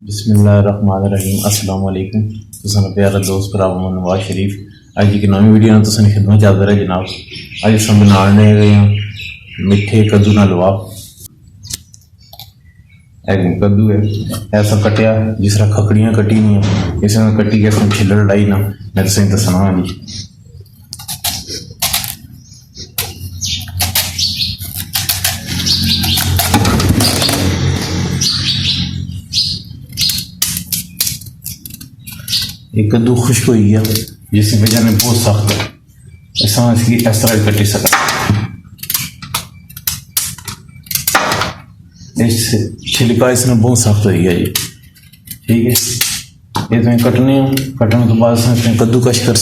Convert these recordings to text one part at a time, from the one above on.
बिस्मिल्लाहिर्रहमानिर्रहीम अस्सलाम वालेकुम। तुसां प्यारा दोस्त भरा नवाज शरीफ अज एक नवी वीडियो में तुसां खिदमत च हाज़िर है जनाब। अज अस बनाने गए हैं मिठे कद्दू ना हलवा। कद्दू है ऐसा कटिया जिस तरह खकड़ियाँ कटी नहीं इस तरह कटी के छिल्लड़ लाई ना मैं तुसें दसना जी। ये कद्दू खुश्क हो गया जिसकी वजह ने बहुत सख्त है ऐसा इसकी इस तरह कटी सका इस छिलका इसने बहुत सख्त हो गया जी। ठीक है ये तुम कटने कटने तो बाद इसमें कद्दू कश कर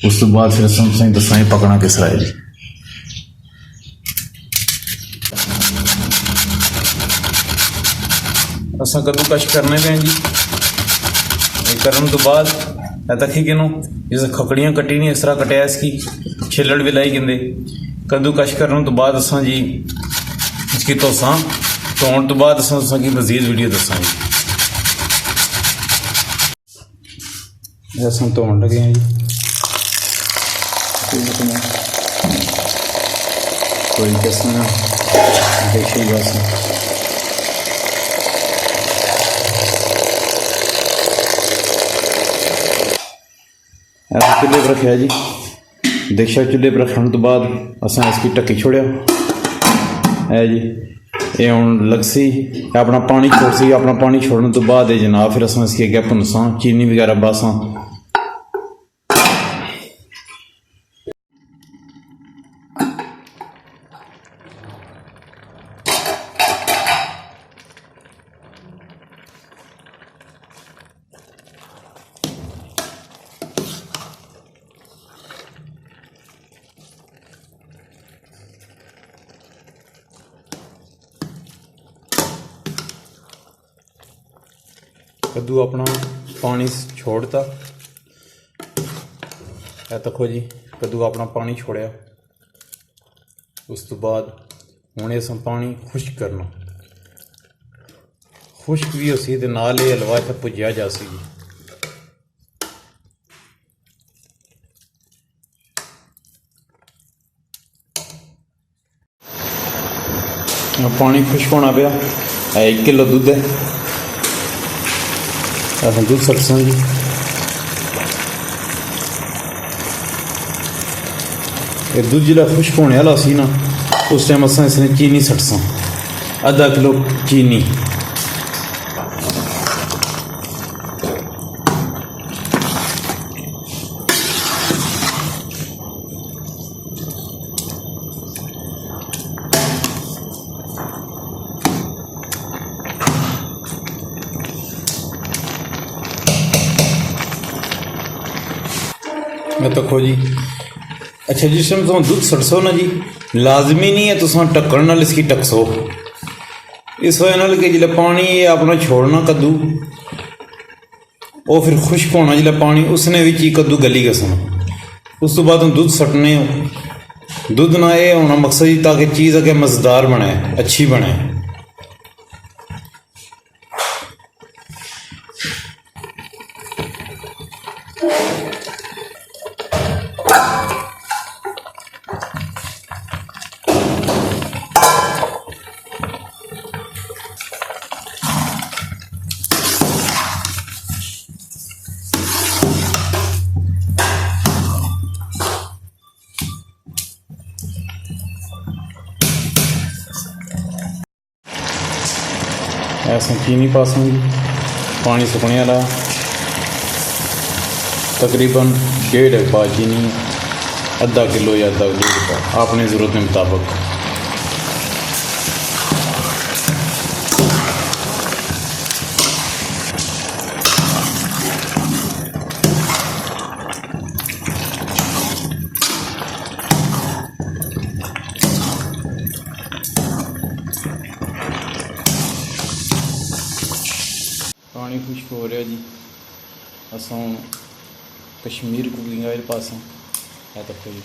उस तो बाद फिर तुम दसा पकना किस तरह है जी। असा कद्दू कश करने पे जी करने तो बाद तक ही किनों जैसे खकड़ियाँ कटी नहीं इस तरह कटिया इसकी छिलड़ भी लाई कहते कद्दू कश करने तो बाद असा जी इसकी धोसा धोने तो बाद असा की मजीद वीडियो दसा जी। असा धोन लगे हैं जी कोई कसना देखिए बस चूल्हे पर रखा जी। देखा चूल्हे पर रखने तो बाद असा इसकी ढक्की छोड़िया है जी। ये हूँ लगसी अपना पानी छोड़सी अपना पानी छोड़ने तो बाद जनाब फिर असा इसकी अगर भुनसा चीनी वगैरह बासा। कद्दू अपना पानी छोड़ता है तको जी। कद्दू अपना पानी छोड़िया उस तो बाद हूँ इस पानी खुश्क करना खुश्क भी हो सी नाल ही हलवा इतना भुजिया जा सी जी। पानी खुश्क होना पाया 1 किलो दुध है दूध सरसा जी। दूध जो खुश्क होने वाला सी ना उस टाइम असा इसने चीनी सटसा आधा किलो चीनी। तको जी अच्छा जिस टाइम तुम दुध सटसो ना जी लाजमी नहीं है तुम ढक्कन नाल इसकी ढकसो इस वजह नाल कि जिसले पानी अपना छोड़ना कद्दू वो फिर खुश्क होना जिसले पानी उसने भी ही कद्दू गली घसना उस तो बाद दुध सटने दुध ना ये होना मकसद ही ताकि चीज़ अगर मज़ेदार बने अच्छी बने। ऐसा चीनी पासूँ पानी सुकने वाला तकरीबन 1.5 पा चीनी आधा किलो या आधा 1.5 पा अपनी ज़रूरत के मुताबिक। पानी खुश्क हो रहा जी असा कश्मीर कुकिंग ऑयल पासा है तक जी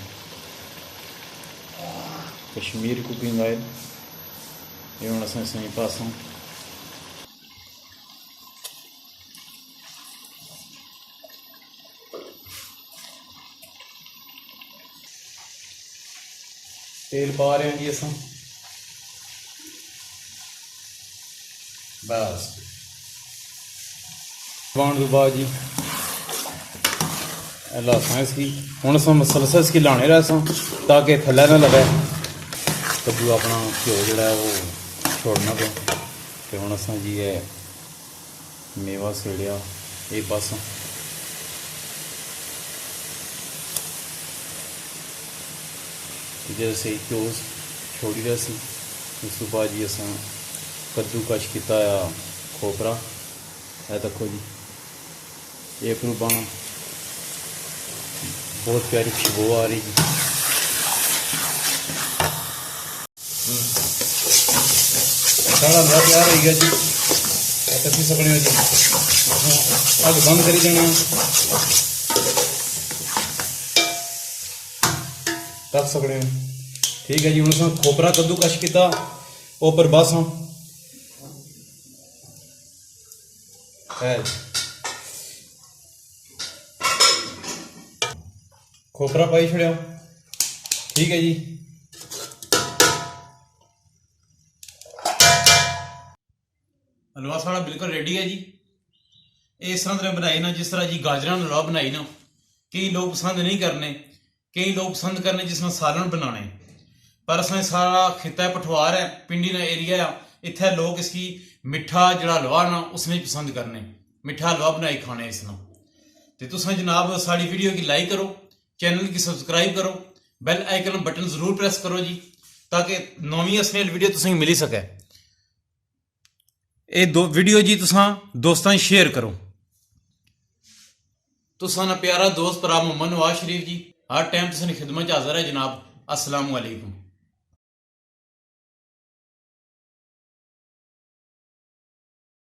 कश्मीर कुकिंग ऑयल ये हूँ अस पासा तेल पा रहे हैं जी असां बस पाने तो बाद जी लासां इसकी हुण असां मसलसल इसकी लाने रहा असां ताकि थल्ले ना लगे कद्दू अपना घ्यो जिहड़ा है वो छोड़ना पे ते हुण असां जी है मेवा सेड़िया ये बस जैसे घ्यो छोड़ी रहा सी उस तो बाद जी असां कद्दू कश किया आ खोपरा है देखो जी एक रू पाना बहुत प्यारी खुशबू आ रही जी सारा हलवा तैयार हो गया जी कसी सकने जी अग बंद करी देना तक सकने ठीक है जी हम खोपरा कद्दू कश किया ऊपर बस है खोपरा पाई छड़िया ठीक है जी हलवा साड़ा बिल्कुल रेडी है जी इस तरह बनाई ना जिस तरह जी गाजर हलवा बनाई ना कई लोग पसंद नहीं करने कई लोग पसंद करने जिसमें सालन बनाने पर असं सारा खिता पठवार है पिंडी का एरिया है इत्थे लोग इसकी मिठा जड़ा हलवा ना उसमें पसंद करने मिठा हलवा बनाई खाने इसना तो तुम जनाब साड़ी वीडियो की लाइक करो चैनल की सब्सक्राइब करो बैल आइकन बटन जरूर प्रेस करो जी ताकि नौवीं असमेल वीडियो तुसें मिली सके ये दो वीडियो जी तुसां दोस्तां शेयर करो तुसां ना प्यारा दोस्त भरा मोहम्मद नवाज शरीफ जी हर टाइम तुसां खिदमत हाजिर है जनाब अस्सलाम वालेकुम।